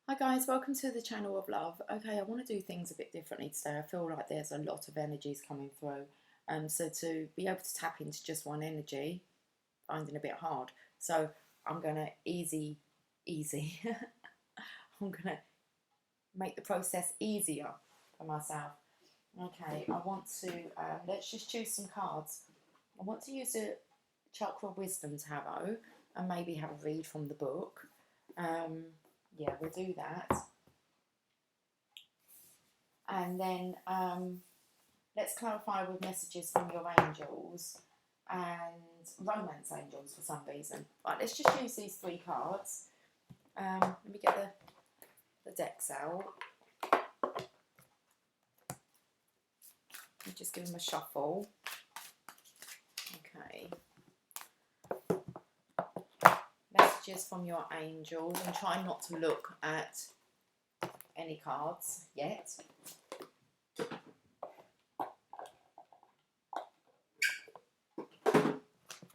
Hi guys, welcome to the channel of love. Okay, I want to do things a bit differently today. I feel like there's a lot of energies coming through. So to be able to tap into just one energy, finding a bit hard. So I'm gonna easy. I'm gonna make the process easier for myself. Okay, I want to let's just choose some cards. I want to use a chakra wisdom tarot and maybe have a read from the book. Yeah, we'll do that. And then let's clarify with messages from your angels and romance angels for some reason. Right, let's just use these three cards. Let me get the decks out. Let me just give them a shuffle. Okay. Messages from your angels. I'm trying not to look at any cards yet.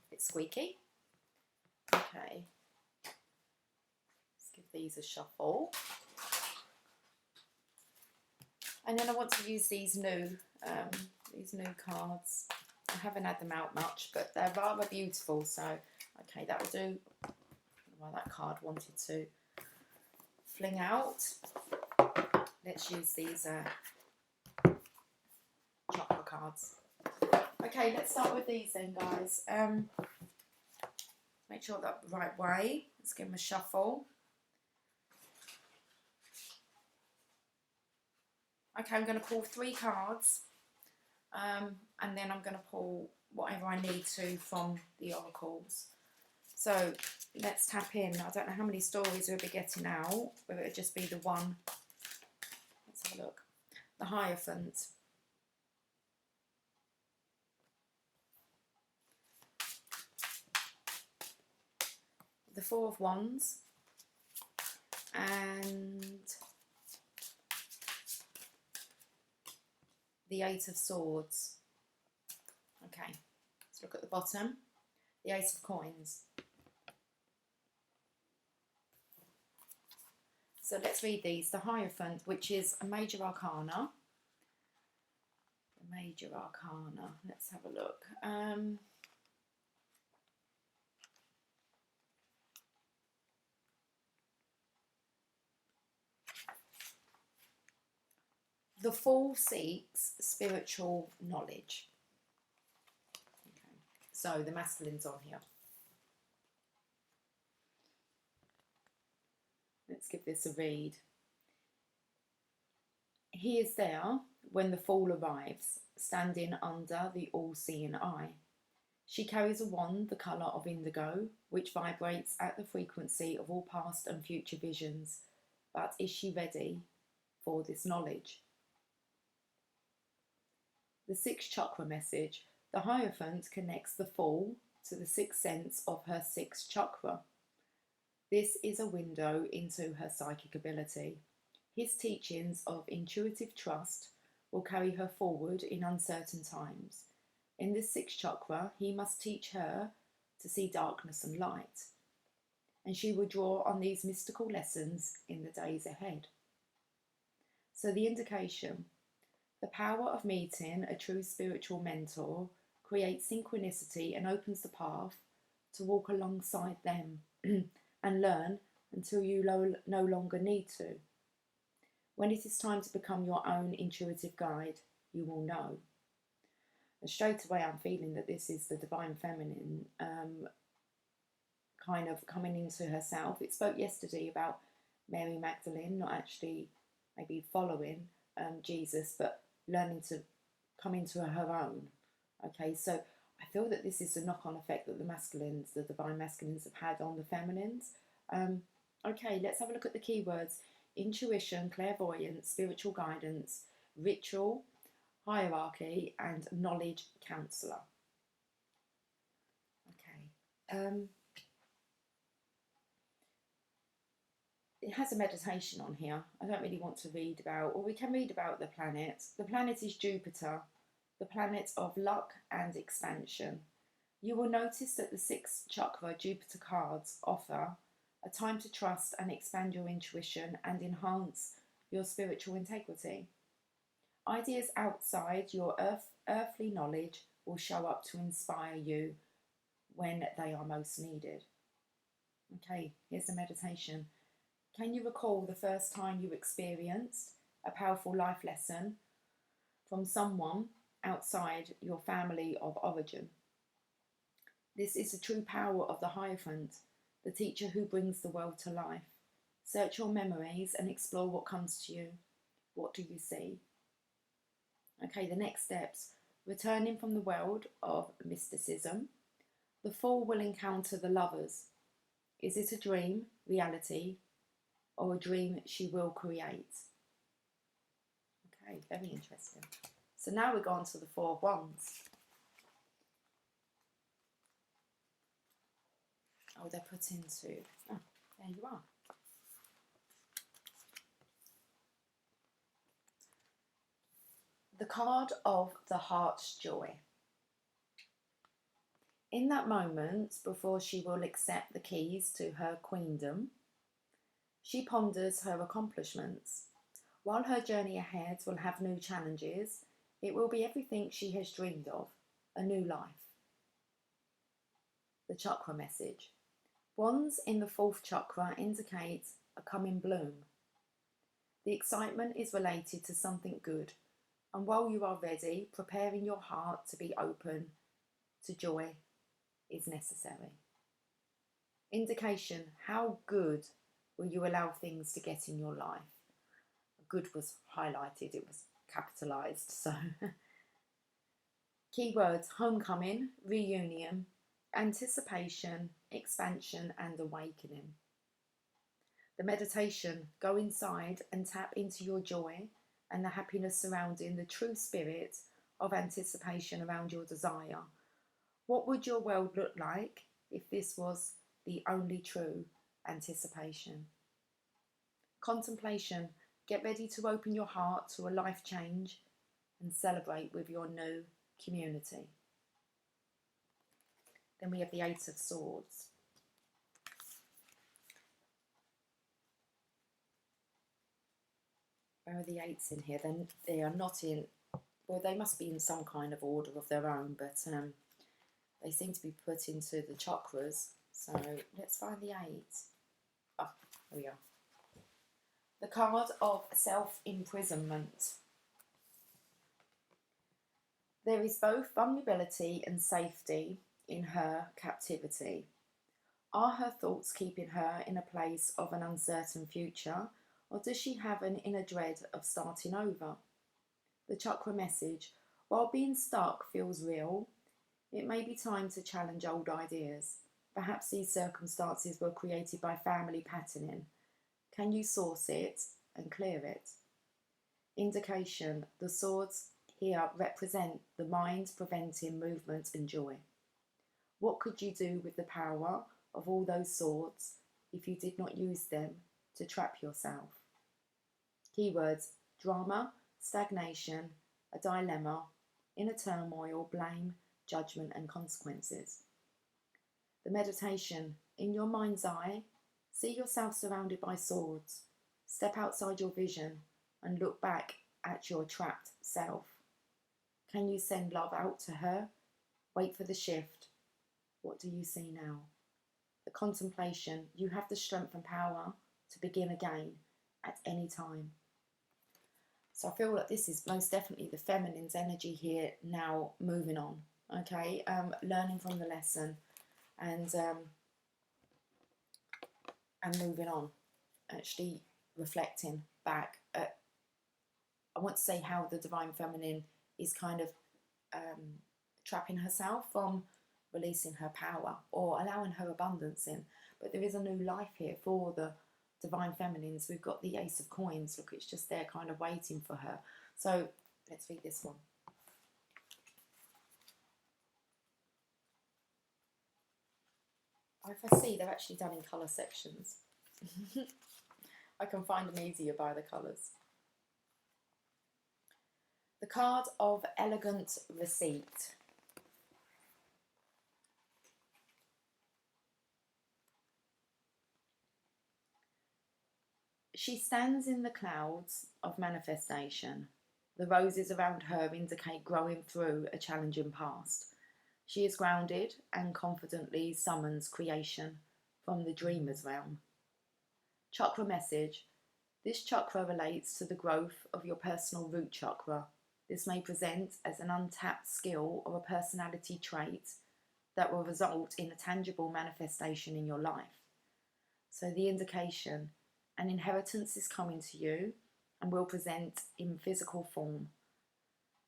It's squeaky. Okay. Let's give these a shuffle. And then I want to use these new cards. I haven't had them out much, but they're rather beautiful. So, okay, that will do. Well, that card wanted to fling out. Let's use these chakra cards. Okay, let's start with these then, guys. Make sure that's the right way. Let's give them a shuffle. Okay, I'm going to pull three cards, and then I'm going to pull whatever I need to from the oracles. So let's tap in. I don't know how many stories we'll be getting out, whether it'll just be the one. Let's have a look. The Hierophant. The Four of Wands. And the Eight of Swords. Okay, let's look at the bottom. The Ace of Coins. So let's read these. The Hierophant, which is a major arcana. The major arcana. Let's have a look. The Fool seeks spiritual knowledge. Okay. So the masculine's on here. Let's give this a read. He is there when the Fool arrives, standing under the all-seeing eye. She carries a wand the colour of indigo, which vibrates at the frequency of all past and future visions. But is she ready for this knowledge? The sixth chakra message. The Hierophant connects the Fool to the sixth sense of her sixth chakra. This is a window into her psychic ability. His teachings of intuitive trust will carry her forward in uncertain times. In this sixth chakra, he must teach her to see darkness and light, and she will draw on these mystical lessons in the days ahead. So the indication: the power of meeting a true spiritual mentor creates synchronicity and opens the path to walk alongside them and learn until you no longer need to. When it is time to become your own intuitive guide, you will know. And straight away I'm feeling that this is the divine feminine kind of coming into herself. It spoke yesterday about Mary Magdalene not actually maybe following Jesus, but learning to come into her own. Okay, so I feel that this is the knock-on effect that the masculines, the divine masculines, have had on the feminines. Okay, let's have a look at the keywords: intuition, clairvoyance, spiritual guidance, ritual, hierarchy, and knowledge counsellor. Okay. It has a meditation on here. I don't really want to read about, or we can read about the planet. The planet is Jupiter, the planet of luck and expansion. You will notice that the sixth chakra Jupiter cards offer a time to trust and expand your intuition and enhance your spiritual integrity. Ideas outside your earthly knowledge will show up to inspire you when they are most needed. Okay, here's the meditation. Can you recall the first time you experienced a powerful life lesson from someone outside your family of origin? This is the true power of the Hierophant, the teacher who brings the world to life. Search your memories and explore what comes to you. What do you see? Okay, the next steps. Returning from the world of mysticism, the fool will encounter the lovers. Is it a dream, reality, or a dream she will create? Okay, very interesting. So now we're going to the Four of Wands. Oh, they're put into... Oh, there you are. The card of the Heart's Joy. In that moment, before she will accept the keys to her queendom, she ponders her accomplishments. While her journey ahead will have new challenges, it will be everything she has dreamed of, a new life. The chakra message. Wands in the fourth chakra indicate a coming bloom. The excitement is related to something good, and while you are ready, preparing your heart to be open to joy is necessary. Indication, how good will you allow things to get in your life? Good was highlighted, it was capitalised, so. Keywords, homecoming, reunion, anticipation, expansion and awakening. The meditation, go inside and tap into your joy and the happiness surrounding the true spirit of anticipation around your desire. What would your world look like if this was the only true anticipation? Contemplation, get ready to open your heart to a life change and celebrate with your new community. Then we have the Eight of Swords. Where are the eights in here? Then they are not in, well, they must be in some kind of order of their own, but they seem to be put into the chakras. So let's find the eight. Oh, here we are. The card of self-imprisonment. There is both vulnerability and safety in her captivity. Are her thoughts keeping her in a place of an uncertain future, or does she have an inner dread of starting over? The chakra message, while being stuck feels real, it may be time to challenge old ideas. Perhaps these circumstances were created by family patterning. Can you source it and clear it? Indication, the swords here represent the mind preventing movement and joy. What could you do with the power of all those swords if you did not use them to trap yourself? Keywords, drama, stagnation, a dilemma, inner turmoil, blame, judgment and consequences. The meditation, in your mind's eye, see yourself surrounded by swords. Step outside your vision and look back at your trapped self. Can you send love out to her? Wait for the shift. What do you see now? The contemplation, you have the strength and power to begin again at any time. So I feel that this is most definitely the feminine's energy here now moving on, okay? Learning from the lesson and moving on, actually reflecting back at, I want to say how the divine feminine is kind of trapping herself from releasing her power or allowing her abundance in. But there is a new life here for the divine feminines. We've got the Ace of Coins. Look, it's just there kind of waiting for her. So let's read this one. If I see, they're actually done in colour sections. I can find them easier by the colours. The card of elegant receipt. She stands in the clouds of manifestation. The roses around her indicate growing through a challenging past. She is grounded and confidently summons creation from the dreamer's realm. Chakra message. This chakra relates to the growth of your personal root chakra. This may present as an untapped skill or a personality trait that will result in a tangible manifestation in your life. So the indication, an inheritance is coming to you and will present in physical form.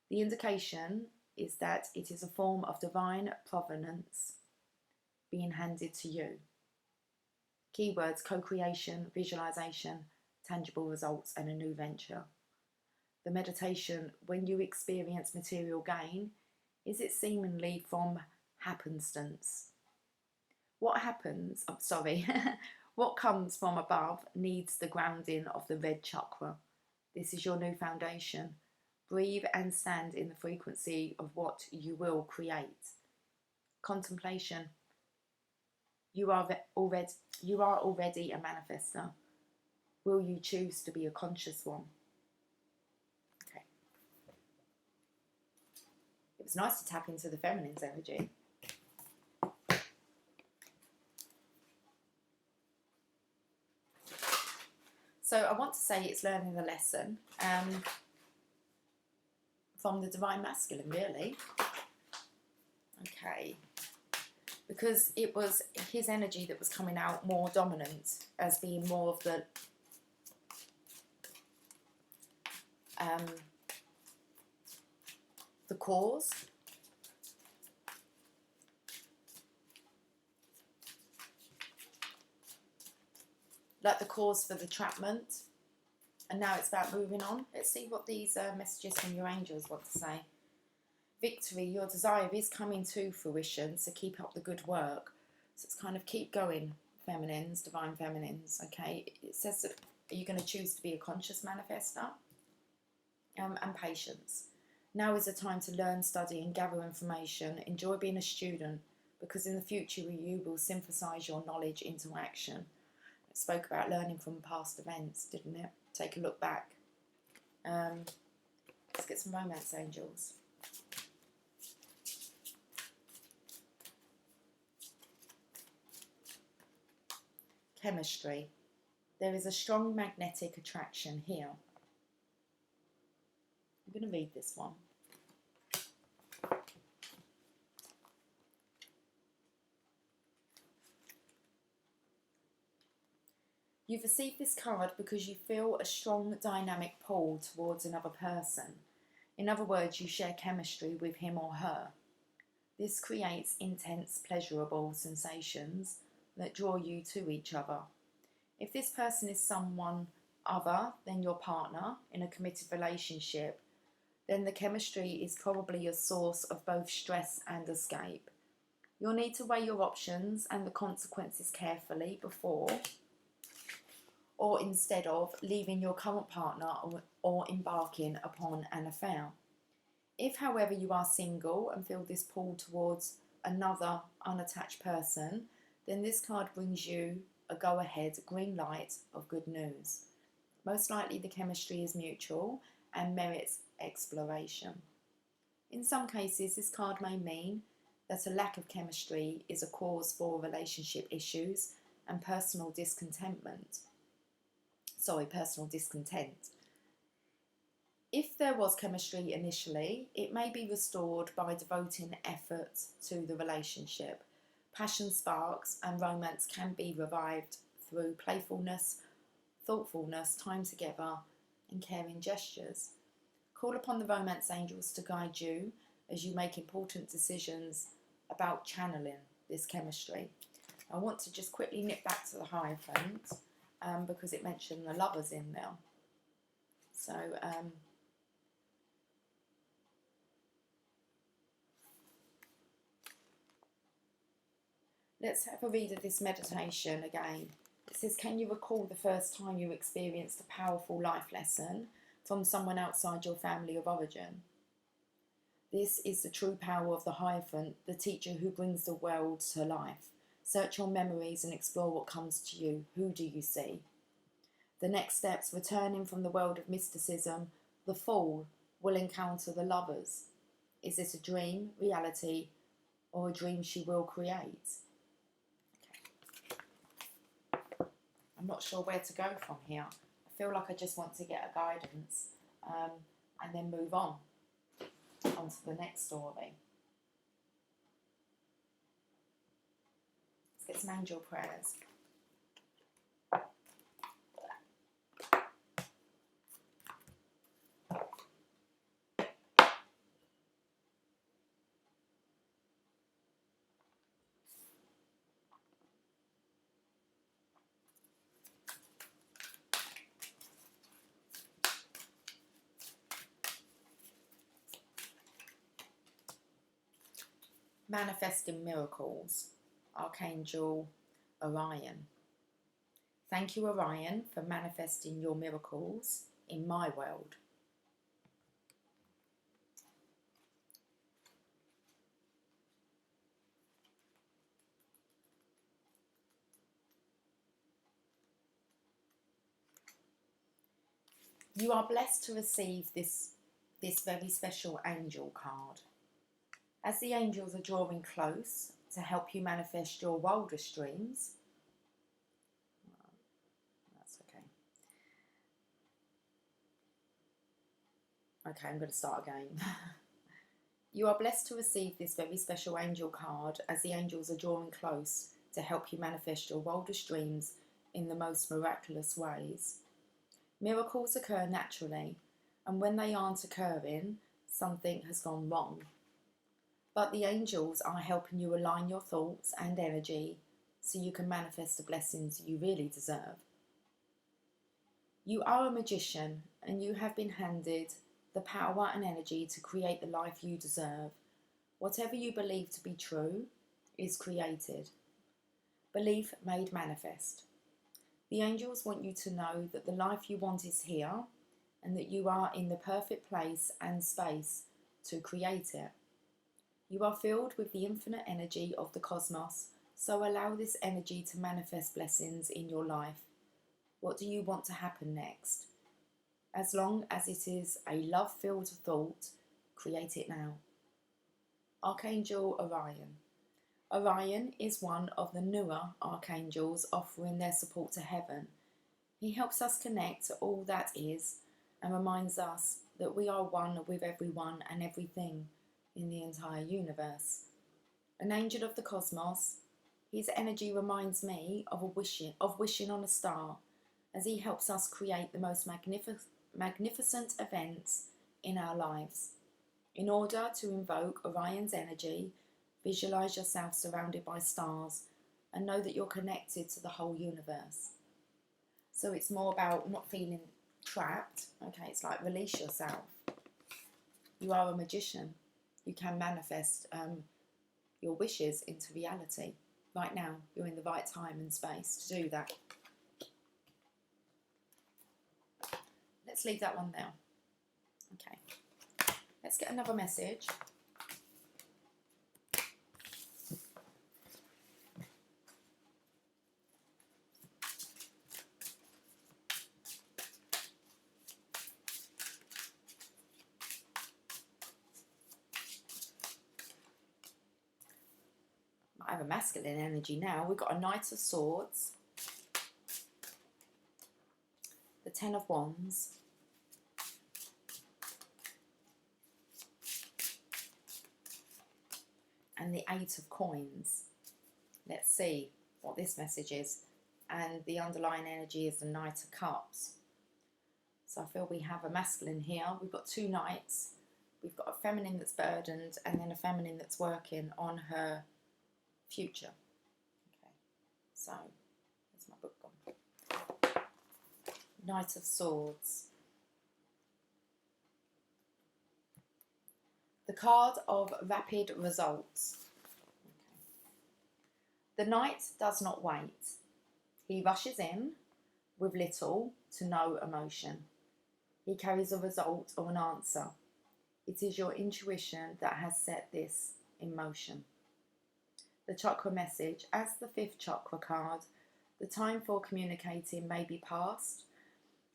The indication is that it is a form of divine provenance being handed to you. Keywords: co-creation, visualization, tangible results, and a new venture. The meditation: when you experience material gain, is it seemingly from happenstance? What happens, what comes from above needs the grounding of the red chakra. This is your new foundation. Breathe and stand in the frequency of what you will create. Contemplation. You are already a manifester. Will you choose to be a conscious one? Okay. It was nice to tap into the feminine's energy. So I want to say it's learning the lesson from the divine masculine, really. Okay. Because it was his energy that was coming out more dominant as being more of the cause. Like the cause for the trapment. And now it's about moving on. Let's see what these messages from your angels want to say. Victory, your desire is coming to fruition, so keep up the good work. So it's kind of keep going, feminines, divine feminines, okay? It says that you're going to choose to be a conscious manifester, and patience. Now is the time to learn, study and gather information. Enjoy being a student, because in the future you will synthesize your knowledge into action. It spoke about learning from past events, didn't it? Take a look back. Let's get some romance angels. Chemistry. There is a strong magnetic attraction here. I'm going to read this one. You've received this card because you feel a strong dynamic pull towards another person. In other words, you share chemistry with him or her. This creates intense, pleasurable sensations that draw you to each other. If this person is someone other than your partner in a committed relationship, then the chemistry is probably a source of both stress and escape. You'll need to weigh your options and the consequences carefully before or instead of leaving your current partner or embarking upon an affair. If, however, you are single and feel this pull towards another unattached person, then this card brings you a go-ahead, green light of good news. Most likely the chemistry is mutual and merits exploration. In some cases, this card may mean that a lack of chemistry is a cause for relationship issues and personal discontent. If there was chemistry initially, it may be restored by devoting effort to the relationship. Passion sparks and romance can be revived through playfulness, thoughtfulness, time together, and caring gestures. Call upon the romance angels to guide you as you make important decisions about channeling this chemistry. I want to just quickly nip back to the Hierophant because it mentioned the lovers in there. So, let's have a read of this meditation again. It says, can you recall the first time you experienced a powerful life lesson from someone outside your family of origin? This is the true power of the Hierophant, the teacher who brings the world to life. Search your memories and explore what comes to you. Who do you see? The next steps, returning from the world of mysticism, the Fool will encounter the Lovers. Is this a dream, reality, or a dream she will create? Okay. I'm not sure where to go from here. I feel like I just want to get a guidance and then move on to the next story. Let's get some angel prayers. Manifesting miracles, Archangel Orion. Thank you, Orion, for manifesting your miracles in my world. You are blessed to receive this very special angel card. As the angels are drawing close to help you manifest your wildest dreams, that's okay. Okay, I'm going to start again. You are blessed to receive this very special angel card as the angels are drawing close to help you manifest your wildest dreams in the most miraculous ways. Miracles occur naturally, and when they aren't occurring, something has gone wrong. But the angels are helping you align your thoughts and energy so you can manifest the blessings you really deserve. You are a magician, and you have been handed the power and energy to create the life you deserve. Whatever you believe to be true is created. Belief made manifest. The angels want you to know that the life you want is here and that you are in the perfect place and space to create it. You are filled with the infinite energy of the cosmos, so allow this energy to manifest blessings in your life. What do you want to happen next? As long as it is a love-filled thought, create it now. Archangel Orion. Orion is one of the newer archangels offering their support to heaven. He helps us connect to all that is and reminds us that we are one with everyone and everything in the entire universe. An angel of the cosmos, his energy reminds me of wishing on a star, as he helps us create the most magnificent events in our lives. In order to invoke Orion's energy, visualize yourself surrounded by stars and know that you're connected to the whole universe. So it's more about not feeling trapped. Okay, it's like release yourself. You are a magician. You can manifest your wishes into reality. Right now, you're in the right time and space to do that. Let's leave that one there. Okay. Let's get another message. I have a masculine energy now. We've got a Knight of Swords, the Ten of Wands, and the Eight of Coins. Let's see what this message is. And the underlying energy is the Knight of Cups. So I feel we have a masculine here. We've got two knights. We've got a feminine that's burdened and then a feminine that's working on her future. Okay, so where's my book gone? Knight of Swords. The card of rapid results. Okay. The knight does not wait. He rushes in with little to no emotion. He carries a result or an answer. It is your intuition that has set this in motion. The chakra message, as the fifth chakra card, the time for communicating may be past,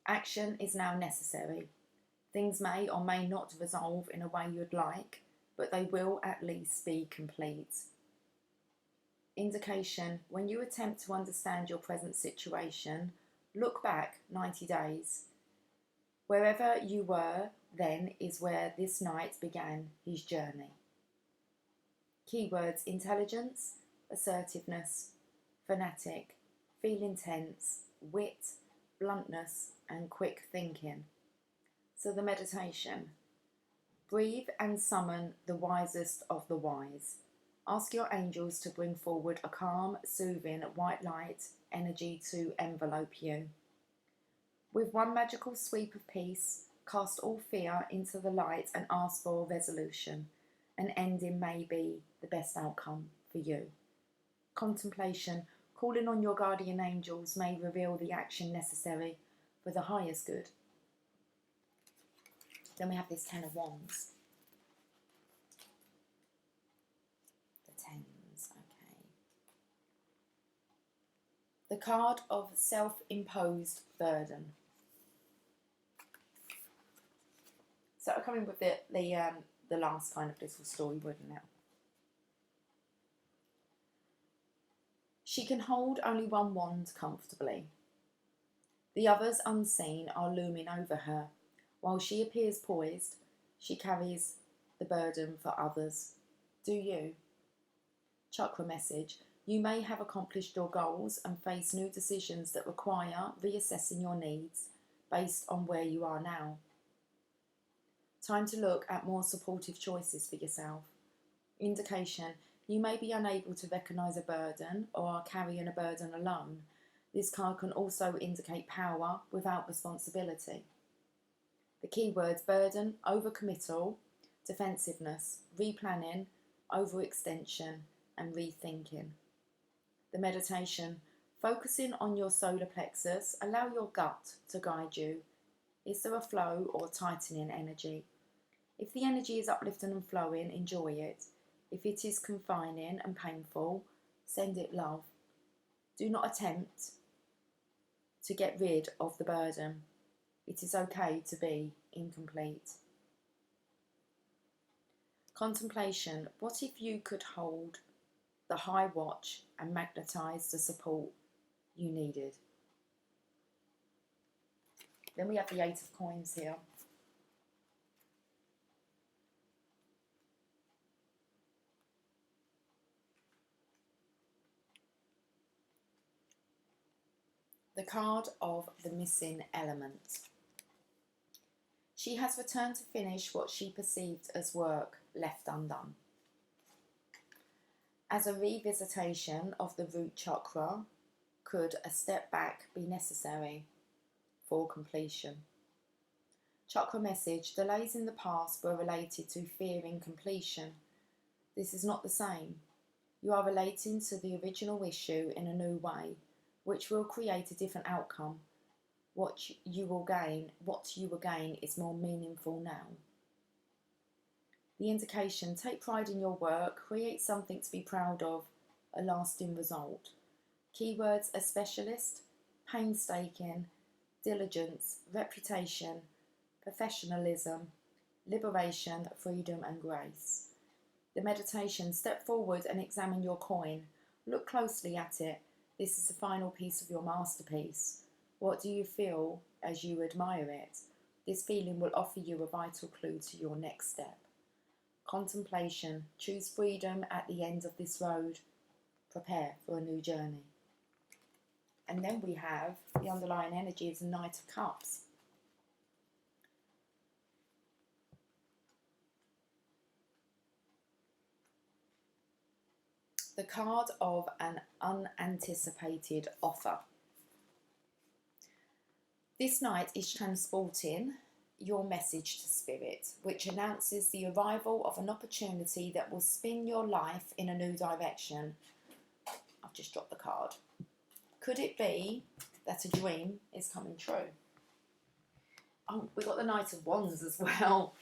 Action is now necessary. Things may or may not resolve in a way you'd like, but they will at least be complete. Indication: when you attempt to understand your present situation, look back 90 days. Wherever you were then is where this knight began his journey. Keywords: intelligence, assertiveness, fanatic, feel intense, wit, bluntness, and quick thinking. So the meditation: breathe and summon the wisest of the wise. Ask your angels to bring forward a calm, soothing, white light energy to envelope you. With one magical sweep of peace, cast all fear into the light and ask for resolution. An ending may be the best outcome for you. Contemplation: calling on your guardian angels may reveal the action necessary for the highest good. Then we have this Ten of Wands. The Tens, okay. The card of self-imposed burden. So I'll come in with the last kind of little story word now. She can hold only one wand comfortably. The others, unseen, are looming over her. While she appears poised, she carries the burden for others. Do you? Chakra message: you may have accomplished your goals and face new decisions that require reassessing your needs based on where you are now. Time to look at more supportive choices for yourself. Indication: you may be unable to recognise a burden or are carrying a burden alone. This card can also indicate power without responsibility. The keywords: burden, overcommittal, defensiveness, replanning, overextension, and rethinking. The meditation: focusing on your solar plexus, allow your gut to guide you. Is there a flow or tightening energy? If the energy is uplifting and flowing, enjoy it. If it is confining and painful, send it love. Do not attempt to get rid of the burden. It is okay to be incomplete. Contemplation: what if you could hold the high watch and magnetize the support you needed? Then we have the Eight of Coins here. The card of the missing element. She has returned to finish what she perceived as work left undone. As a revisitation of the root chakra, could a step back be necessary for completion? Chakra message: delays in the past were related to fearing completion. This is not the same. You are relating to the original issue in a new way, which will create a different outcome. What you will gain is more meaningful now. The indication: take pride in your work, create something to be proud of, a lasting result. Keywords: a specialist, painstaking, diligence, reputation, professionalism, liberation, freedom and grace. The meditation: step forward and examine your coin. Look closely at it. This is the final piece of your masterpiece. What do you feel as you admire it? This feeling will offer you a vital clue to your next step. Contemplation: choose freedom at the end of this road. Prepare for a new journey. And then we have the underlying energy is the Knight of Cups. The card of an unanticipated offer. This knight is transporting your message to spirit, which announces the arrival of an opportunity that will spin your life in a new direction. I've just dropped the card. Could it be that a dream is coming true? Oh, we got the Knight of Wands as well.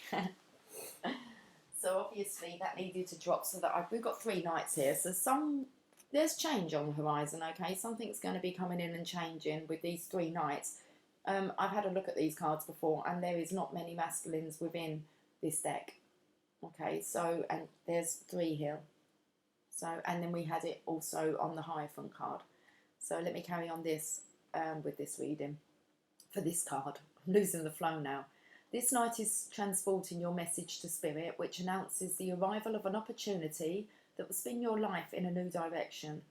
So obviously that needed to drop so that we've got three knights here. So there's change on the horizon, okay? Something's going to be coming in and changing with these three knights. I've had a look at these cards before, and there is not many masculines within this deck. Okay, so, and there's 3 here. So, and then we had it also on the Hierophant card. So let me carry on this with this reading for this card. I'm losing the flow now. This night is transporting your message to Spirit, which announces the arrival of an opportunity that will spin your life in a new direction.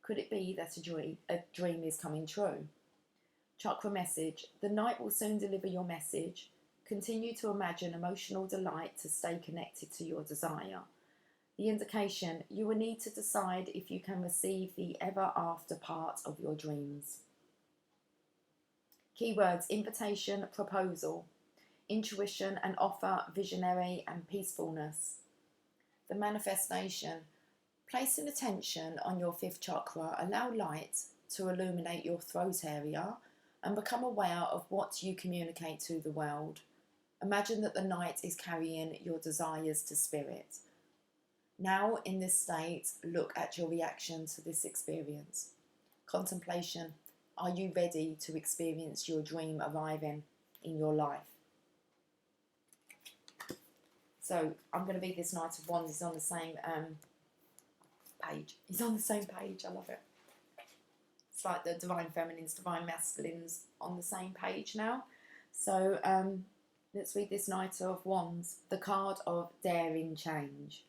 Could it be that a dream is coming true? Chakra message. The night will soon deliver your message. Continue to imagine emotional delight to stay connected to your desire. The indication. You will need to decide if you can receive the ever after part of your dreams. Keywords. Invitation, proposal, intuition and offer, visionary and peacefulness. The manifestation. Place an attention on your 5th chakra. Allow light to illuminate your throat area and become aware of what you communicate to the world. Imagine that the night is carrying your desires to Spirit. Now, in this state, look at your reaction to this experience. Contemplation. Are you ready to experience your dream arriving in your life? So, I'm going to be this Knight of Wands. He's on the same page. He's on the same page. I love it. It's like the Divine Feminines, Divine Masculines on the same page now. So, let's read this Knight of Wands. The card of Daring Change.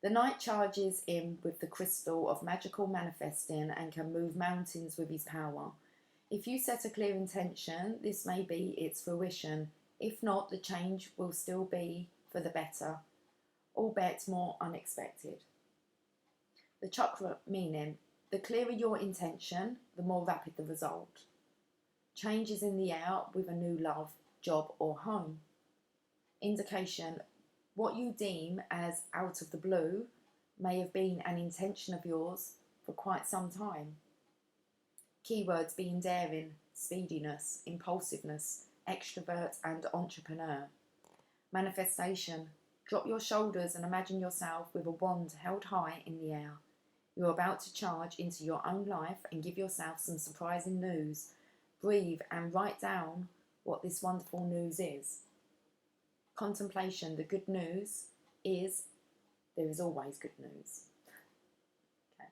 The Knight charges in with the crystal of magical manifesting and can move mountains with his power. If you set a clear intention, this may be its fruition. If not, the change will still be for the better, albeit more unexpected. The chakra meaning. The clearer your intention, the more rapid the result. Change is in the air with a new love, job or home. Indication. What you deem as out of the blue may have been an intention of yours for quite some time. Keywords being daring, speediness, impulsiveness, extrovert and entrepreneur. Manifestation. Drop your shoulders and imagine yourself with a wand held high in the air. You're about to charge into your own life and give yourself some surprising news. Breathe and write down what this wonderful news is. Contemplation. The good news is there is always good news. Okay.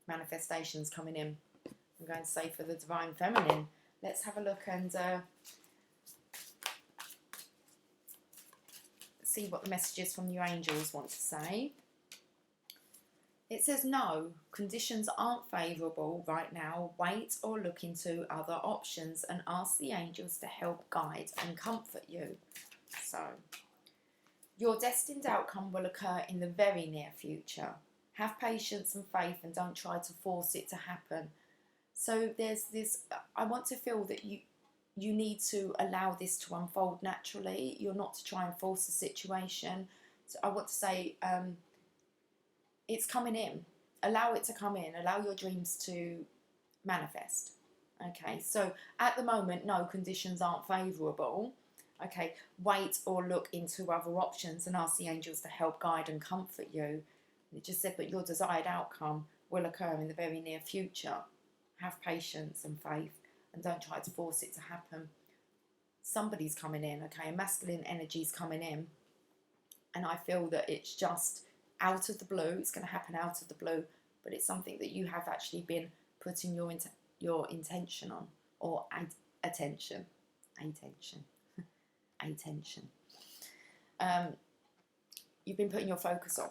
Manifestations coming in. I'm going to say for the Divine Feminine. Let's have a look and see what the messages from your angels want to say. It says no, conditions aren't favourable right now. Wait or look into other options and ask the angels to help guide and comfort you. So, your destined outcome will occur in the very near future. Have patience and faith and don't try to force it to happen. So there's this, I want to feel that you need to allow this to unfold naturally. You're not to try and force the situation. So I want to say, it's coming in. Allow it to come in. Allow your dreams to manifest. Okay, so at the moment, no, conditions aren't favourable. Okay, wait or look into other options and ask the angels to help guide and comfort you. It just said that your desired outcome will occur in the very near future. Have patience and faith and don't try to force it to happen. Somebody's coming in, okay, a masculine energy is coming in, and I feel that it's just out of the blue. It's going to happen out of the blue, but it's something that you have actually been putting your intention on, or attention. You've been putting your focus on.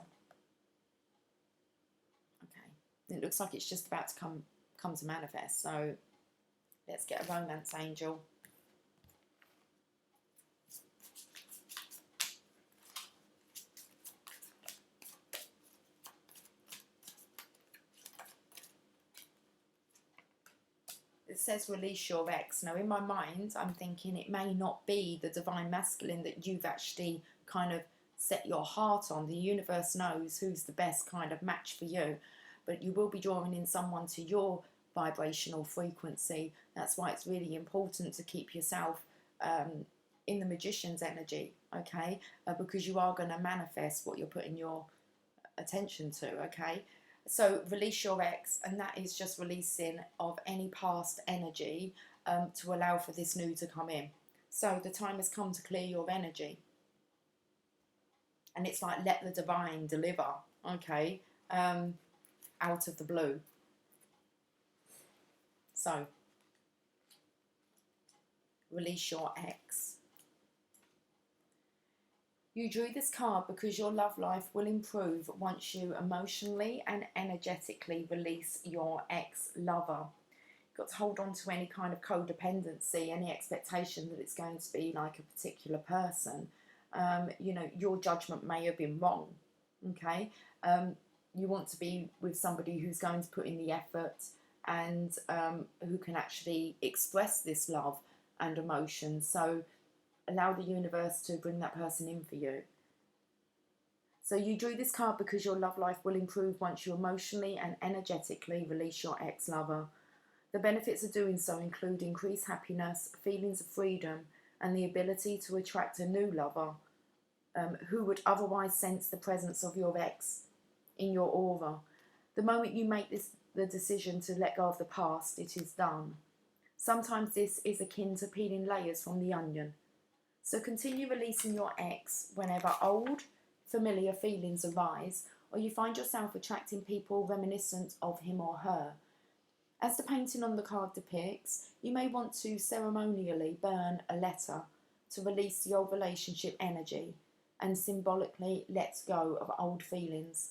Okay, it looks like it's just about to come to manifest. So let's get a romance angel. It says release your ex. Now in my mind I'm thinking it may not be the Divine Masculine that you've actually kind of set your heart on. The universe knows who's the best kind of match for you, but you will be drawing in someone to your vibrational frequency. That's why it's really important to keep yourself in the Magician's energy, okay, because you are going to manifest what you're putting your attention to, okay. So release your ex, and that is just releasing of any past energy to allow for this new to come in. So the time has come to clear your energy. And it's like, let the divine deliver, okay, out of the blue. So release your ex. You drew this card because your love life will improve once you emotionally and energetically release your ex-lover. You've got to hold on to any kind of codependency, any expectation that it's going to be like a particular person. You know, your judgment may have been wrong, okay? You want to be with somebody who's going to put in the effort and who can actually express this love and emotion. So allow the universe to bring that person in for you. So you drew this card because your love life will improve once you emotionally and energetically release your ex-lover. The benefits of doing so include increased happiness, feelings of freedom, and the ability to attract a new lover who would otherwise sense the presence of your ex in your aura. The moment you make the decision to let go of the past, it is done. Sometimes this is akin to peeling layers from the onion. So continue releasing your ex whenever old, familiar feelings arise, or you find yourself attracting people reminiscent of him or her. As the painting on the card depicts, you may want to ceremonially burn a letter to release the old relationship energy and symbolically let go of old feelings.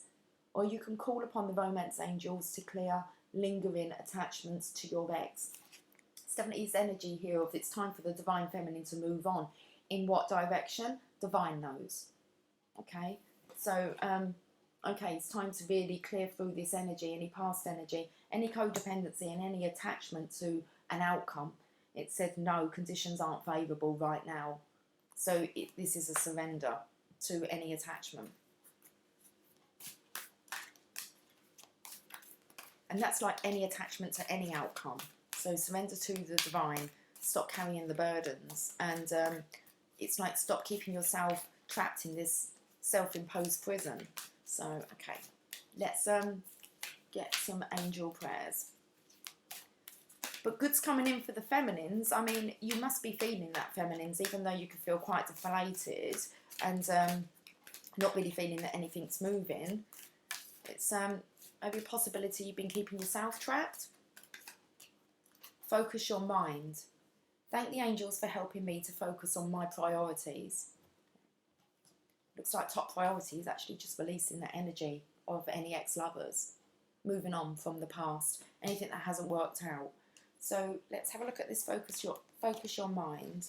Or you can call upon the romance angels to clear lingering attachments to your ex. It's definitely this energy here of it's time for the divine feminine to move on. In what direction? Divine knows. Okay, so okay, it's time to really clear through this energy, any past energy, any codependency and any attachment to an outcome. It said no, conditions aren't favourable right now. So this is a surrender to any attachment. And that's like any attachment to any outcome. So surrender to the divine, stop carrying the burdens, and it's like stop keeping yourself trapped in this self-imposed prison. So, okay, let's get some angel prayers. But good's coming in for the feminines. I mean, you must be feeling that, feminines, even though you can feel quite deflated and not really feeling that anything's moving. It's maybe a possibility you've been keeping yourself trapped. Focus your mind. Thank the angels for helping me to focus on my priorities. Looks like top priority is actually just releasing the energy of any ex-lovers, moving on from the past, anything that hasn't worked out. So let's have a look at this. Focus your mind.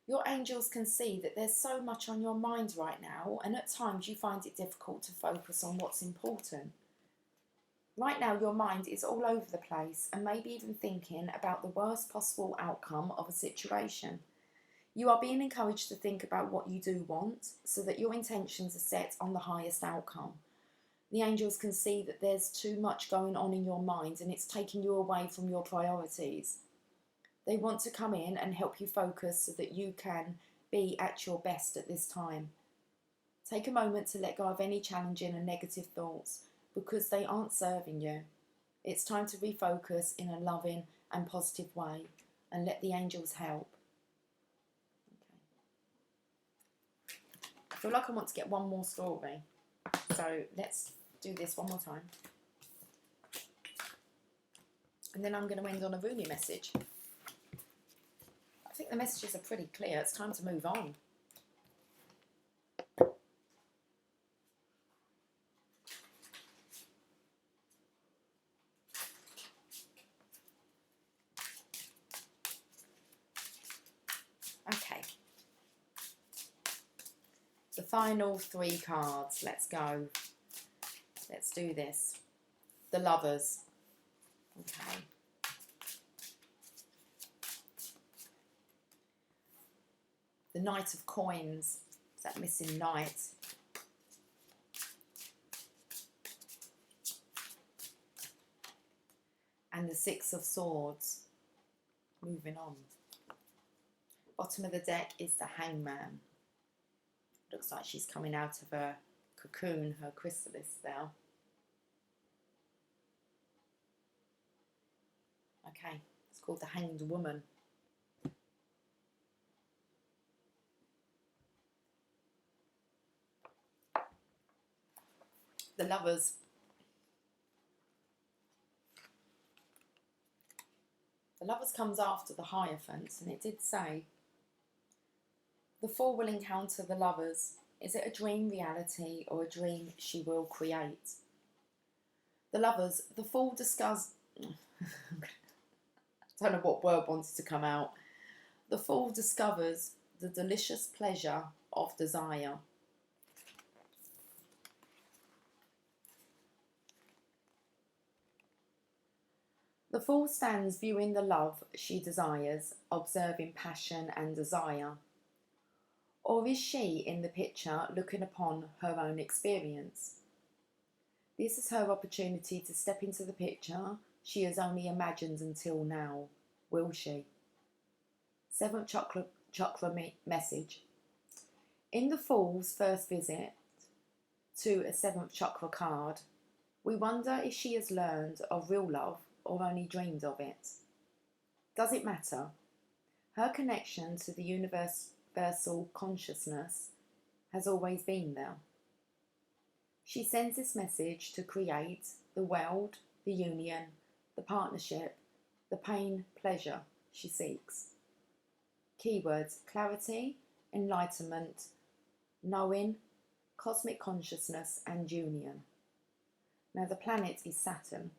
Your angels can see that there's so much on your mind right now, and at times you find it difficult to focus on what's important. Right now your mind is all over the place and maybe even thinking about the worst possible outcome of a situation. You are being encouraged to think about what you do want so that your intentions are set on the highest outcome. The angels can see that there's too much going on in your mind and it's taking you away from your priorities. They want to come in and help you focus so that you can be at your best at this time. Take a moment to let go of any challenging and negative thoughts because they aren't serving you. It's time to refocus in a loving and positive way and let the angels help. Okay. I feel like I want to get one more story. So let's do this one more time. And then I'm going to end on a Rumi message. I think the messages are pretty clear. It's time to move on. Okay. The final 3 cards. Let's go. Let's do this. The Lovers. Okay. The Knight of Coins. It's that missing knight. And the 6 of Swords. Moving on. Bottom of the deck is the Hangman. Looks like she's coming out of her cocoon, her chrysalis now. Okay, it's called the Hanged Woman. The Lovers. The Lovers comes after the Hierophant, and it did say, the Fool will encounter the Lovers. Is it a dream reality or a dream she will create? The Lovers, the Fool discuss... I don't know what word wanted to come out. The Fool discovers the delicious pleasure of desire. The Fool stands viewing the love she desires, observing passion and desire. Or is she in the picture looking upon her own experience? This is her opportunity to step into the picture she has only imagined until now. Will she? Seventh chakra message. In the Fool's first visit to a seventh chakra card, we wonder if she has learned of real love or only dreamed of it. Does it matter? Her connection to the universal consciousness has always been there. She sends this message to create the world, the union, the partnership, the pain, pleasure she seeks. Keywords: clarity, enlightenment, knowing, cosmic consciousness and union. Now the planet is Saturn.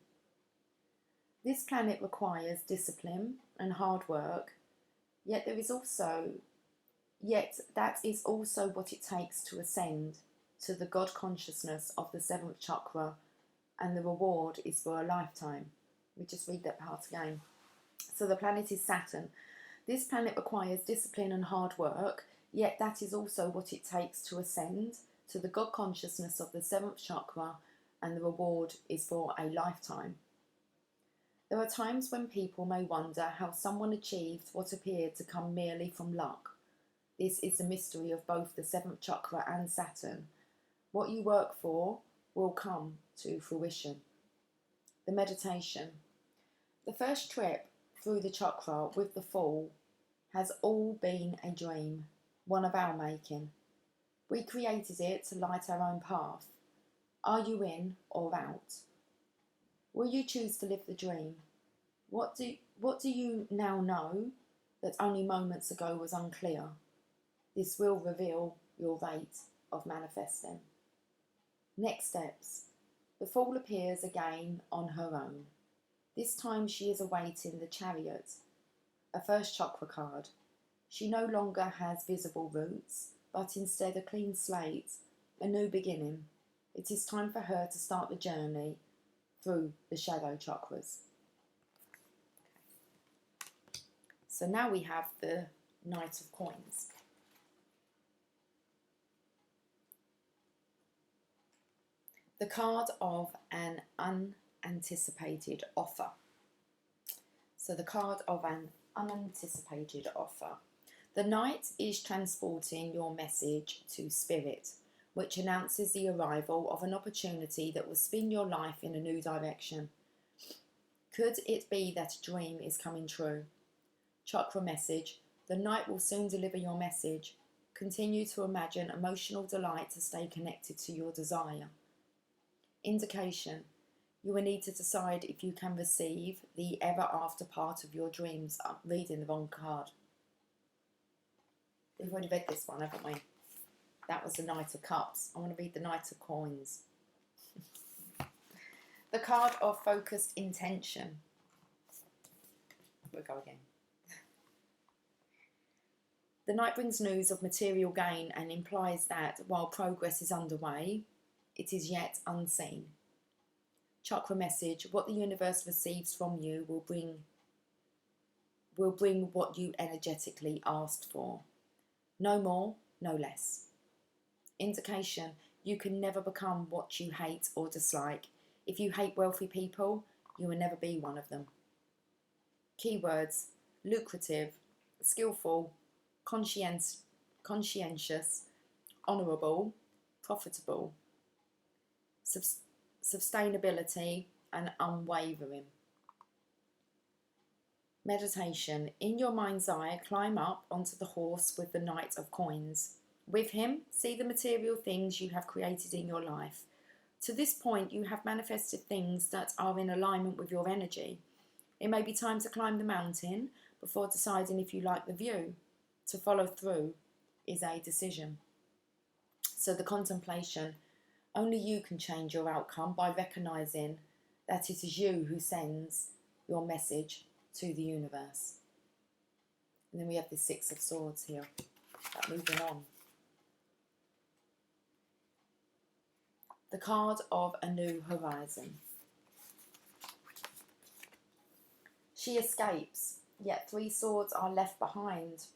This planet requires discipline and hard work, yet that is also what it takes to ascend to the God consciousness of the seventh chakra, and the reward is for a lifetime. We just read that part again. So the planet is Saturn. This planet requires discipline and hard work, yet that is also what it takes to ascend to the God consciousness of the seventh chakra, and the reward is for a lifetime. There are times when people may wonder how someone achieved what appeared to come merely from luck. This is the mystery of both the seventh chakra and Saturn. What you work for will come to fruition. The meditation. The first trip through the chakra with the Fool has all been a dream, one of our making. We created it to light our own path. Are you in or out? Will you choose to live the dream? What do you now know that only moments ago was unclear? This will reveal your rate of manifesting. Next steps. The Fool appears again on her own. This time she is awaiting the Chariot, a first chakra card. She no longer has visible roots, but instead a clean slate, a new beginning. It is time for her to start the journey through the shadow chakras. So now we have the Knight of Coins. The card of an unanticipated offer. So the card of an unanticipated offer. The Knight is transporting your message to Spirit, which announces the arrival of an opportunity that will spin your life in a new direction. Could it be that a dream is coming true? Chakra message. The Knight will soon deliver your message. Continue to imagine emotional delight to stay connected to your desire. Indication. You will need to decide if you can receive the ever after part of your dreams. I'm reading the wrong card. We've already read this one, haven't we? That was the Knight of Cups. I want to read the Knight of Coins. The card of focused intention. We'll go again. The Knight brings news of material gain and implies that while progress is underway, it is yet unseen. Chakra message. What the universe receives from you will bring what you energetically asked for. No more, no less. Indication. You can never become what you hate or dislike. If you hate wealthy people, you will never be one of them. Keywords. Lucrative, skillful, conscientious, honourable, profitable, sustainability, and unwavering. Meditation. In your mind's eye, climb up onto the horse with the Knight of Coins. With him, see the material things you have created in your life. To this point, you have manifested things that are in alignment with your energy. It may be time to climb the mountain before deciding if you like the view. To follow through is a decision. So the contemplation, only you can change your outcome by recognising that it is you who sends your message to the universe. And then we have the Six of Swords here. Moving on. The card of a new horizon. She escapes, yet 3 swords are left behind.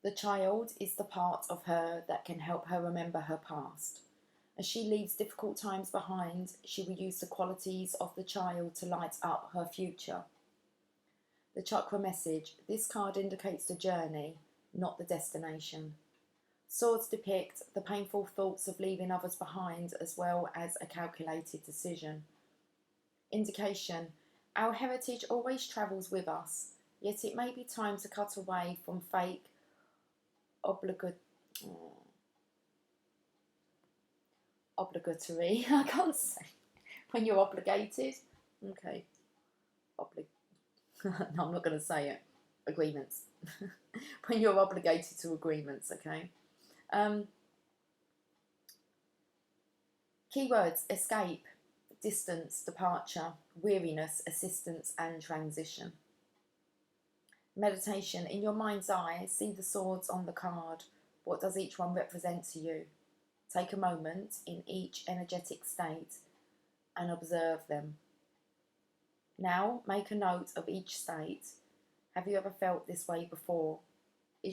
The child is the part of her that can help her remember her past. As she leaves difficult times behind, she will use the qualities of the child to light up her future. The chakra message. This card indicates the journey, not the destination. Swords depict the painful thoughts of leaving others behind as well as a calculated decision. Indication. Our heritage always travels with us, yet it may be time to cut away from fake, obligatory, I can't say, when you're obligated, okay, no, I'm not going to say it, agreements, when you're obligated to agreements, okay. Keywords: escape, distance, departure, weariness, assistance, and transition. Meditation. In your mind's eye, see the swords on the card. What does each one represent to you? Take a moment in each energetic state and observe them. Now, make a note of each state. Have you ever felt this way before? Is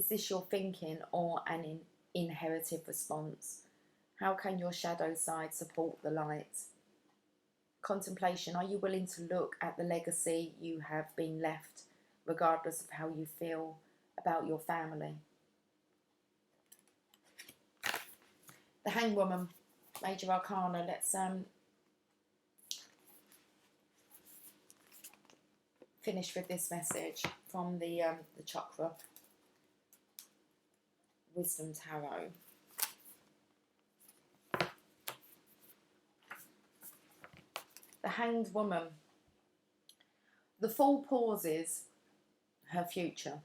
this your thinking or an inherited response? How can your shadow side support the light? Contemplation. Are you willing to look at the legacy you have been left, regardless of how you feel about your family? The Hanged Woman, Major Arcana. Let's finish with this message from the Chakra Wisdom Tarot. The Hanged Woman. The Fool pauses her future.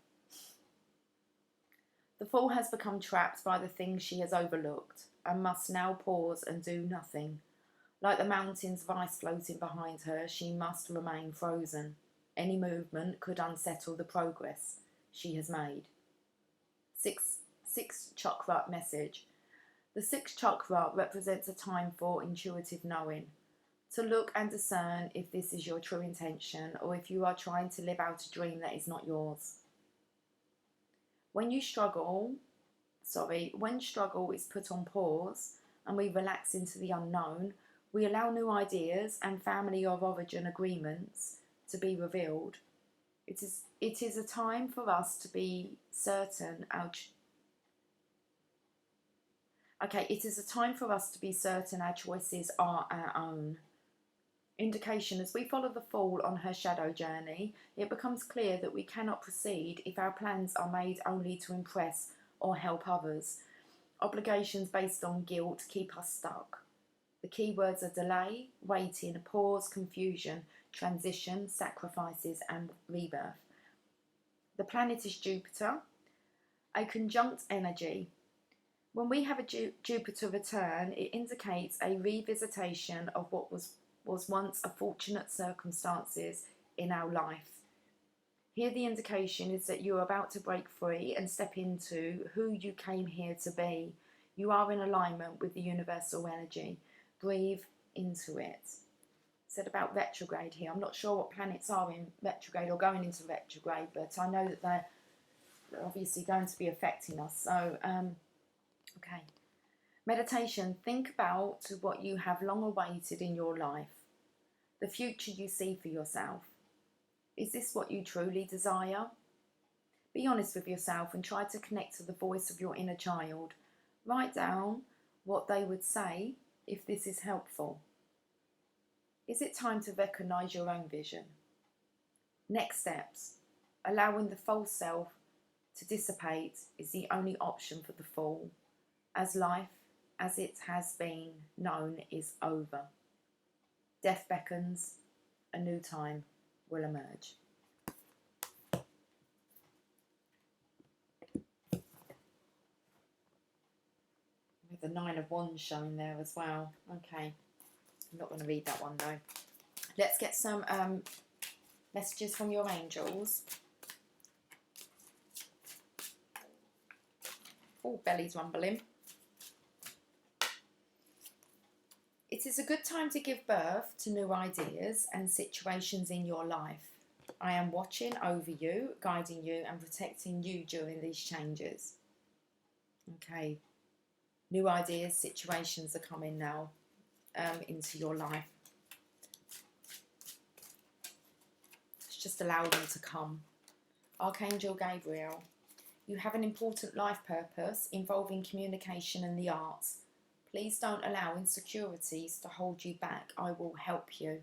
The Fool has become trapped by the things she has overlooked and must now pause and do nothing. Like the mountains of ice floating behind her, she must remain frozen. Any movement could unsettle the progress she has made. Sixth chakra message. The sixth chakra represents a time for intuitive knowing. To look and discern if this is your true intention or if you are trying to live out a dream that is not yours. When struggle is put on pause and we relax into the unknown, we allow new ideas and family of origin agreements to be revealed. It is a time for us to be certain our choices are our own. Indication: as we follow the Fool on her shadow journey, it becomes clear that we cannot proceed if our plans are made only to impress or help others. Obligations based on guilt keep us stuck. The keywords are delay, waiting, pause, confusion, transition, sacrifices, and rebirth. The planet is Jupiter, a conjunct energy. When we have a Jupiter return, it indicates a revisitation of what was once a fortunate circumstances in our life. Here the indication is that you are about to break free and step into who you came here to be. You are in alignment with the universal energy. Breathe into it. Said about retrograde here. I'm not sure what planets are in retrograde or going into retrograde, but I know that they're obviously going to be affecting us. So, okay. Meditation. Think about what you have long awaited in your life. The future you see for yourself. Is this what you truly desire? Be honest with yourself and try to connect to the voice of your inner child. Write down what they would say if this is helpful. Is it time to recognise your own vision? Next steps. Allowing the false self to dissipate is the only option for the fool, as life as it has been known is over. Death beckons, a new time will emerge. With the Nine of Wands showing there as well. Okay, I'm not going to read that one though. Let's get some messages from your angels. Oh, belly's rumbling. It is a good time to give birth to new ideas and situations in your life. I am watching over you, guiding you and protecting you during these changes. Okay, new ideas, situations are coming now into your life. Just allow them to come. Archangel Gabriel, you have an important life purpose involving communication and the arts. Please don't allow insecurities to hold you back. I will help you.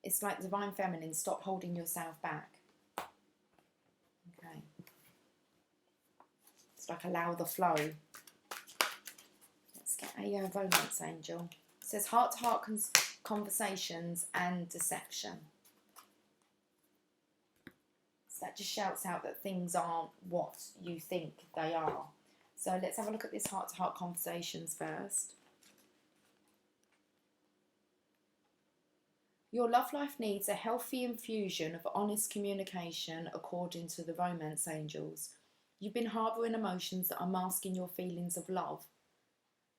It's like Divine Feminine, stop holding yourself back. Okay. It's like allow the flow. Let's get a romance angel. It says heart-to-heart conversations and deception. So that just shouts out that things aren't what you think they are. So let's have a look at this heart-to-heart conversations first. Your love life needs a healthy infusion of honest communication according to the romance angels. You've been harbouring emotions that are masking your feelings of love.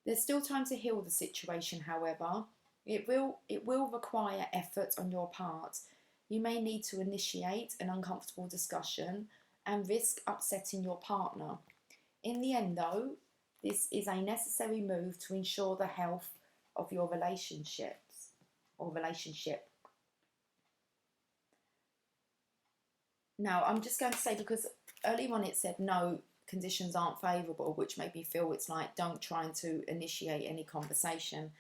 There's still time to heal the situation, however. It will require effort on your part. You may need to initiate an uncomfortable discussion and risk upsetting your partner. In the end, though, this is a necessary move to ensure the health of your relationships or relationship. Now, I'm just going to say, because earlier on it said no, conditions aren't favourable, which made me feel it's like don't try to initiate any conversation.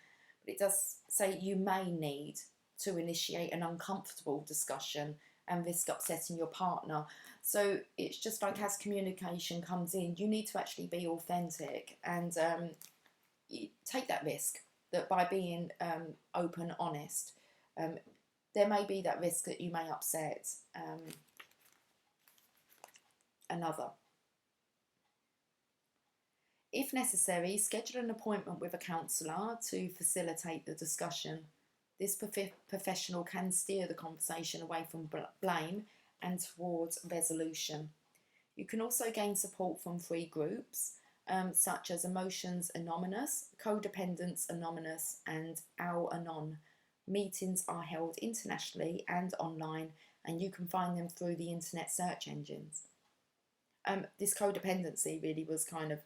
But it does say you may need to initiate an uncomfortable discussion and risk upsetting your partner. So it's just like as communication comes in, you need to actually be authentic and take that risk that by being open, honest, there may be that risk that you may upset another. If necessary, schedule an appointment with a counsellor to facilitate the discussion. This professional can steer the conversation away from blame and towards resolution. You can also gain support from free groups such as Emotions Anonymous, Codependence Anonymous and Al-Anon. Meetings are held internationally and online, and you can find them through the internet search engines. This codependency really was kind of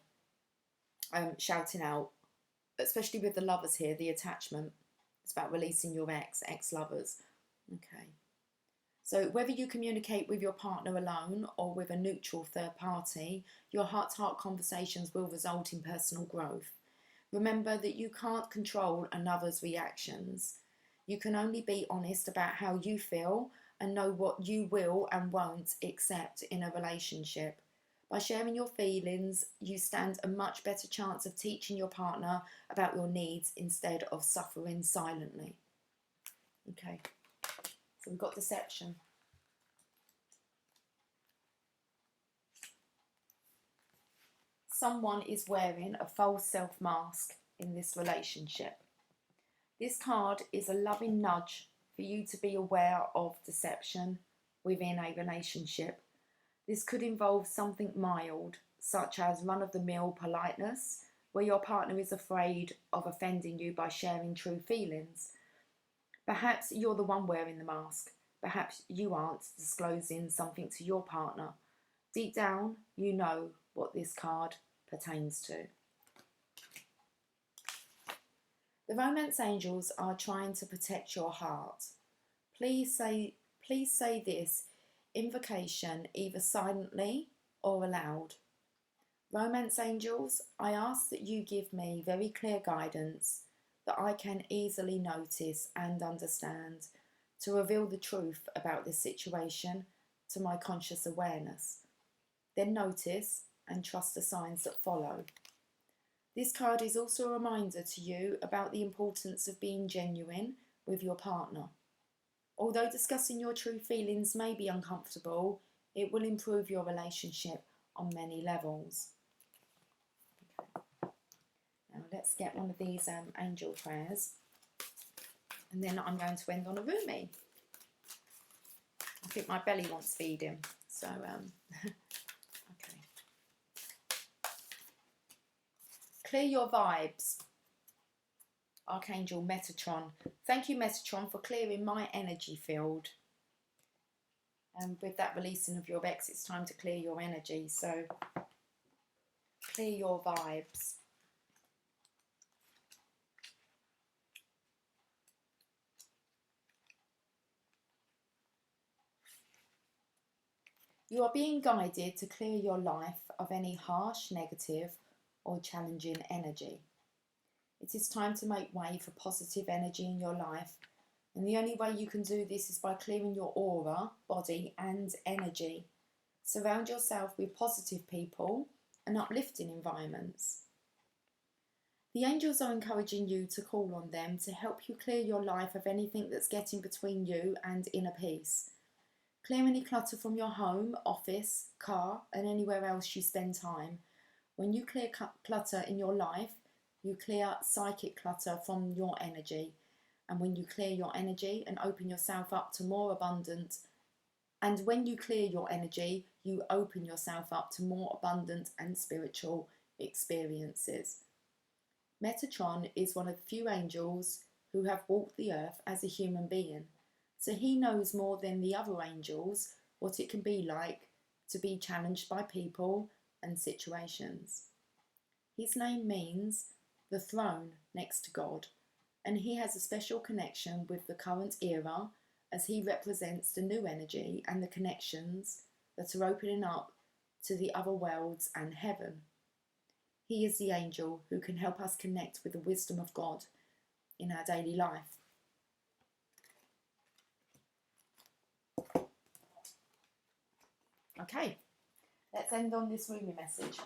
shouting out, especially with the lovers here, the attachment. It's about releasing your ex-lovers. Okay. So whether you communicate with your partner alone or with a neutral third party, your heart-to-heart conversations will result in personal growth. Remember that you can't control another's reactions. You can only be honest about how you feel and know what you will and won't accept in a relationship. By sharing your feelings, you stand a much better chance of teaching your partner about your needs instead of suffering silently. Okay, so we've got deception. Someone is wearing a false self mask in this relationship. This card is a loving nudge for you to be aware of deception within a relationship. This could involve something mild, such as run-of-the-mill politeness, where your partner is afraid of offending you by sharing true feelings. Perhaps you're the one wearing the mask. Perhaps you aren't disclosing something to your partner. Deep down, you know what this card pertains to. The romance angels are trying to protect your heart. Please say this invocation either silently or aloud. Romance angels, I ask that you give me very clear guidance that I can easily notice and understand to reveal the truth about this situation to my conscious awareness. Then notice and trust the signs that follow. This card is also a reminder to you about the importance of being genuine with your partner. Although discussing your true feelings may be uncomfortable, it will improve your relationship on many levels. Okay. Now let's get one of these angel prayers, and then I'm going to end on a Rumi. I think my belly wants feeding, so okay. Clear your vibes. Archangel Metatron. Thank you, Metatron, for clearing my energy field. And with that releasing of your ex, it's time to clear your energy. So clear your vibes. You are being guided to clear your life of any harsh, negative, or challenging energy. It is time to make way for positive energy in your life, and the only way you can do this is by clearing your aura, body, and energy. Surround yourself with positive people and uplifting environments. The angels are encouraging you to call on them to help you clear your life of anything that's getting between you and inner peace. Clear any clutter from your home, office, car, and anywhere else you spend time. When you clear clutter in your life, you clear psychic clutter from your energy. And when you clear your energy and open yourself up to more abundant, and when you clear your energy, you open yourself up to more abundant and spiritual experiences. Metatron is one of the few angels who have walked the earth as a human being. So he knows more than the other angels what it can be like to be challenged by people and situations. His name means the throne next to God, and he has a special connection with the current era as he represents the new energy and the connections that are opening up to the other worlds and heaven. He is the angel who can help us connect with the wisdom of God in our daily life. Okay, let's end on this Rumi message.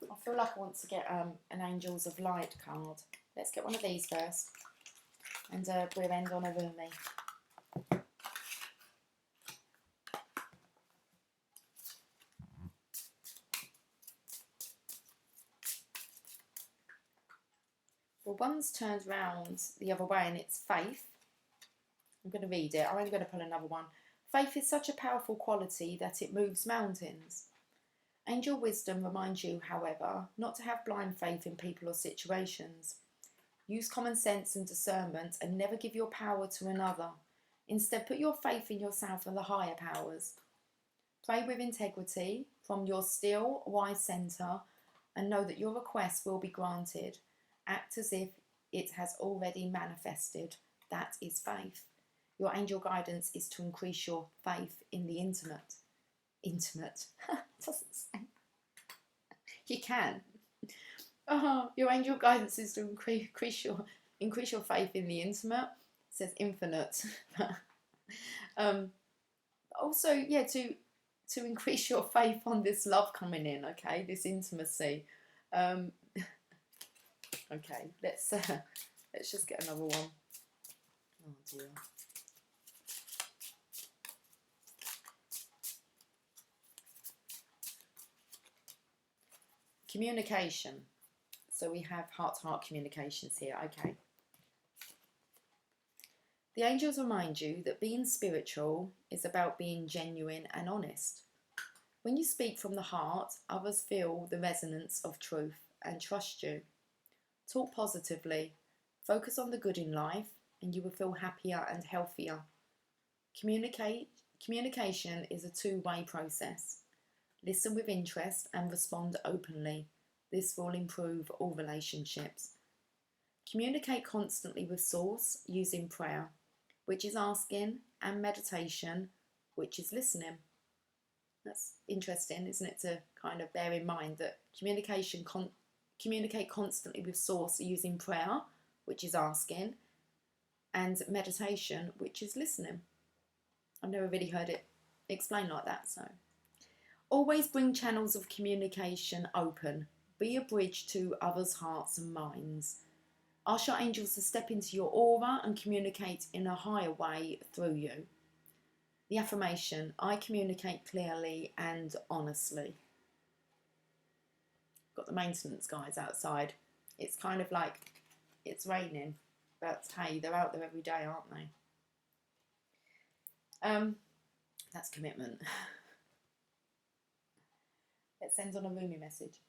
I feel like I want to get an Angels of Light card. Let's get one of these first, and we'll end on a Rumi. Well, one's turned round the other way and it's faith. I'm going to read it. I'm going to pull another one. Faith is such a powerful quality that it moves mountains. Angel wisdom reminds you, however, not to have blind faith in people or situations. Use common sense and discernment and never give your power to another. Instead, put your faith in yourself and the higher powers. Pray with integrity from your still, wise centre and know that your request will be granted. Act as if it has already manifested. That is faith. Your angel guidance is to increase your faith in the intimate. Intimate. Doesn't say. You can. Your angel guidance is to increase your faith in the intimate. It says infinite. Also, yeah, to increase your faith on this love coming in. Okay, this intimacy. Okay, let's just get another one. Oh dear. Communication. So we have heart-to-heart communications here. Okay. The angels remind you that being spiritual is about being genuine and honest. When you speak from the heart, others feel the resonance of truth and trust you. Talk positively. Focus on the good in life and you will feel happier and healthier. Communication is a two-way process. Listen with interest and respond openly. This will improve all relationships. Communicate constantly with Source using prayer, which is asking, and meditation, which is listening. That's interesting, isn't it, to kind of bear in mind that communicate constantly with Source using prayer, which is asking, and meditation, which is listening. I've never really heard it explained like that. So always bring channels of communication open. Be a bridge to others' hearts and minds. Ask your angels to step into your aura and communicate in a higher way through you. The affirmation, I communicate clearly and honestly. Got the maintenance guys outside. It's kind of like it's raining, but hey, they're out there every day, aren't they? That's commitment. Let's send on a Rumi message.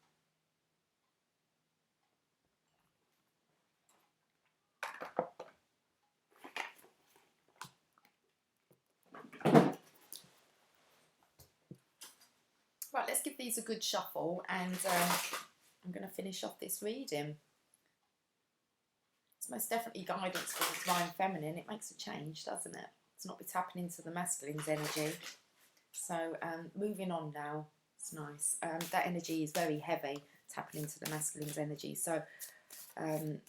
Right, let's give these a good shuffle, and I'm going to finish off this reading. It's most definitely guidance for the Divine Feminine. It makes a change, doesn't it? It's not be tapping into the masculine's energy. So moving on now. It's nice. That energy is very heavy, tapping into the masculine's energy. So I'm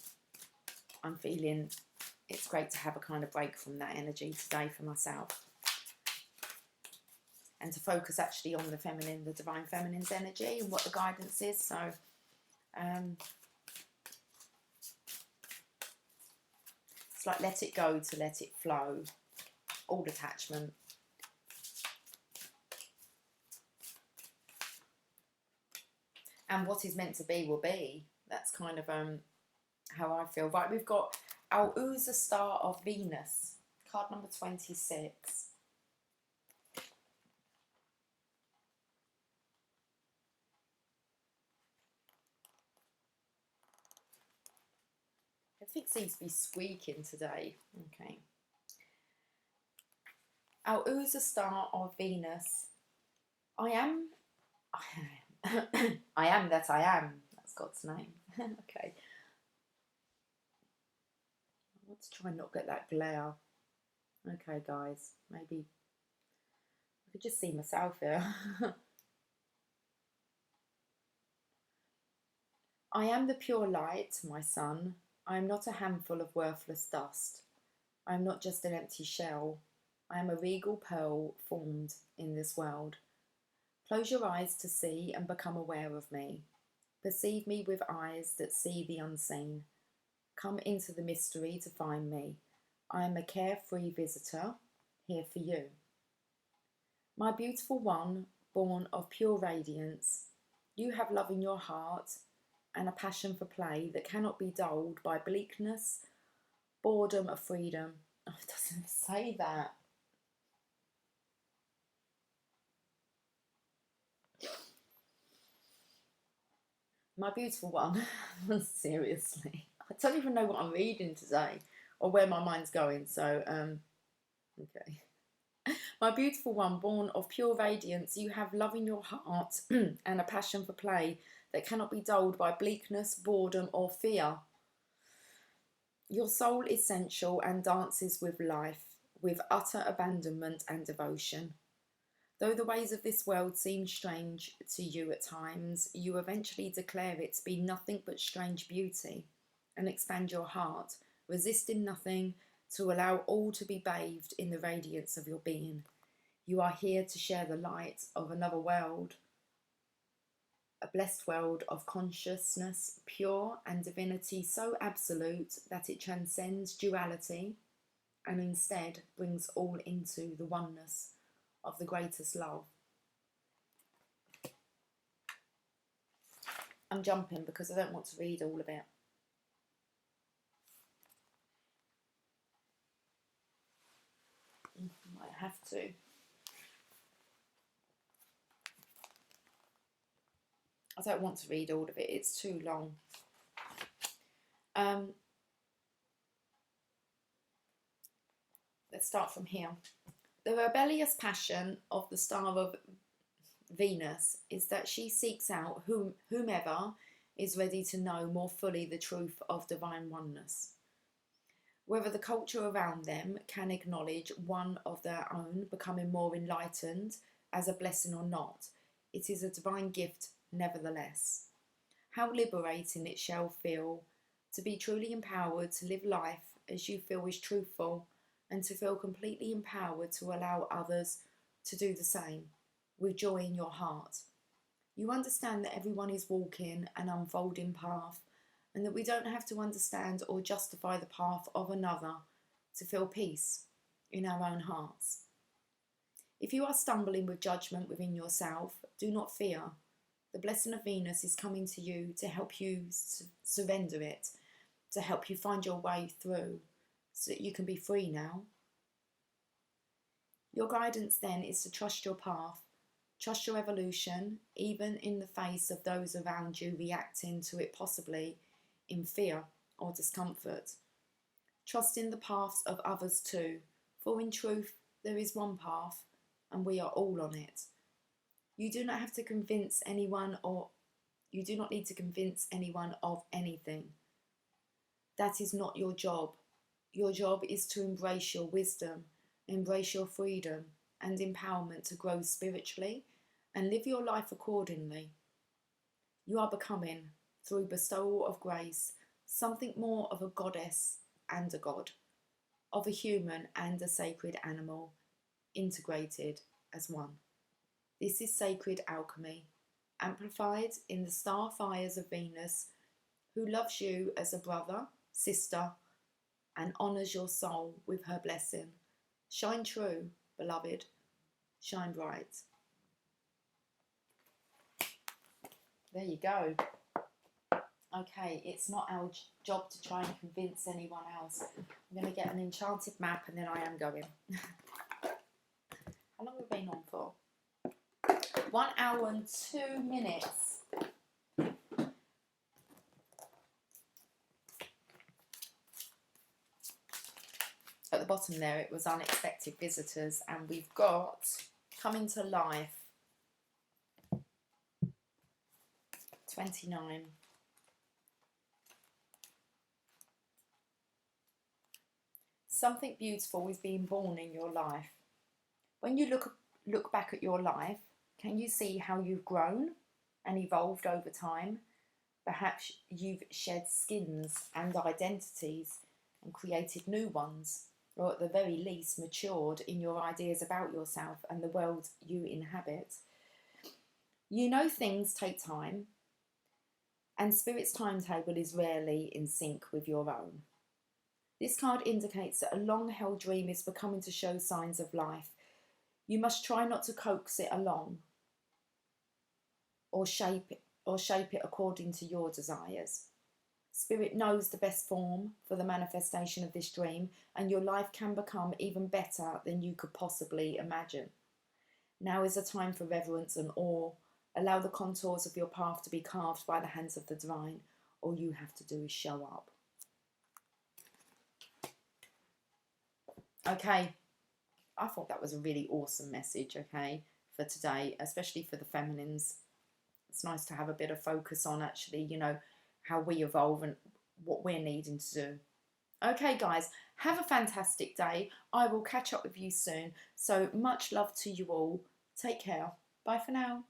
feeling it's great to have a kind of break from that energy today for myself. And to focus actually on the feminine, the Divine Feminine's energy and what the guidance is. So it's like let it go to let it flow. All attachment. And what is meant to be will be. That's kind of how I feel. Right, we've got our Uza Star of Venus, card number 26. Everything seems to be squeaking today. Okay. Our Uza Star of Venus. I am that I am. That's God's name. Okay. I want to try and not get that glare. Okay, guys. Maybe I could just see myself here. I am the pure light, my son. I am not a handful of worthless dust. I am not just an empty shell. I am a regal pearl formed in this world. Close your eyes to see and become aware of me. Perceive me with eyes that see the unseen. Come into the mystery to find me. I am a carefree visitor, here for you. My beautiful one, born of pure radiance, you have love in your heart and a passion for play that cannot be dulled by bleakness, boredom, or freedom. Oh, it doesn't say that. My beautiful one, seriously. I don't even know what I'm reading today or where my mind's going, so, okay. My beautiful one, born of pure radiance, you have love in your heart and a passion for play that cannot be dulled by bleakness, boredom, or fear. Your soul is sensual and dances with life, with utter abandonment and devotion. Though the ways of this world seem strange to you at times, you eventually declare it to be nothing but strange beauty and expand your heart, resisting nothing, to allow all to be bathed in the radiance of your being. You are here to share the light of another world, a blessed world of consciousness, pure and divinity so absolute that it transcends duality and instead brings all into the oneness of the greatest love. I'm jumping because I don't want to read all of it. Might have to. I don't want to read all of it, it's too long. Let's start from here. The rebellious passion of the star of Venus is that she seeks out whomever is ready to know more fully the truth of divine oneness. Whether the culture around them can acknowledge one of their own becoming more enlightened as a blessing or not, it is a divine gift nevertheless. How liberating it shall feel to be truly empowered to live life as you feel is truthful, and to feel completely empowered to allow others to do the same, with joy in your heart. You understand that everyone is walking an unfolding path, and that we don't have to understand or justify the path of another to feel peace in our own hearts. If you are stumbling with judgment within yourself, do not fear. The blessing of Venus is coming to you to help you surrender it, to help you find your way through, so that you can be free now. Your guidance then is to trust your path, trust your evolution, even in the face of those around you reacting to it possibly in fear or discomfort. Trust in the paths of others too, for in truth there is one path and we are all on it. You do not have to convince anyone, or you do not need to convince anyone of anything. That is not your job. Your job is to embrace your wisdom, embrace your freedom and empowerment to grow spiritually and live your life accordingly. You are becoming, through bestowal of grace, something more of a goddess and a god, of a human and a sacred animal, integrated as one. This is sacred alchemy, amplified in the star fires of Venus, who loves you as a brother, sister, and honours your soul with her blessing. Shine true, beloved. Shine bright. There you go. Okay, it's not our job to try and convince anyone else. I'm going to get an enchanted map and then I am going. How long have we been on for? 1 hour and 2 minutes. At the bottom there, it was unexpected visitors, and we've got coming to life. 29. Something beautiful is being born in your life. When you look back at your life, can you see how you've grown and evolved over time? Perhaps you've shed skins and identities and created new ones, or at the very least matured in your ideas about yourself and the world you inhabit. You know things take time, and Spirit's timetable is rarely in sync with your own. This card indicates that a long-held dream is becoming to show signs of life. You must try not to coax it along or shape it according to your desires. Spirit knows the best form for the manifestation of this dream, and your life can become even better than you could possibly imagine. Now is a time for reverence and awe. Allow the contours of your path to be carved by the hands of the divine. All you have to do is show up. Okay, I thought that was a really awesome message, okay, for today, especially for the feminines. It's nice to have a bit of focus on actually, you know, how we evolve and what we're needing to do. Okay, guys, have a fantastic day. I will catch up with you soon. So much love to you all. Take care. Bye for now.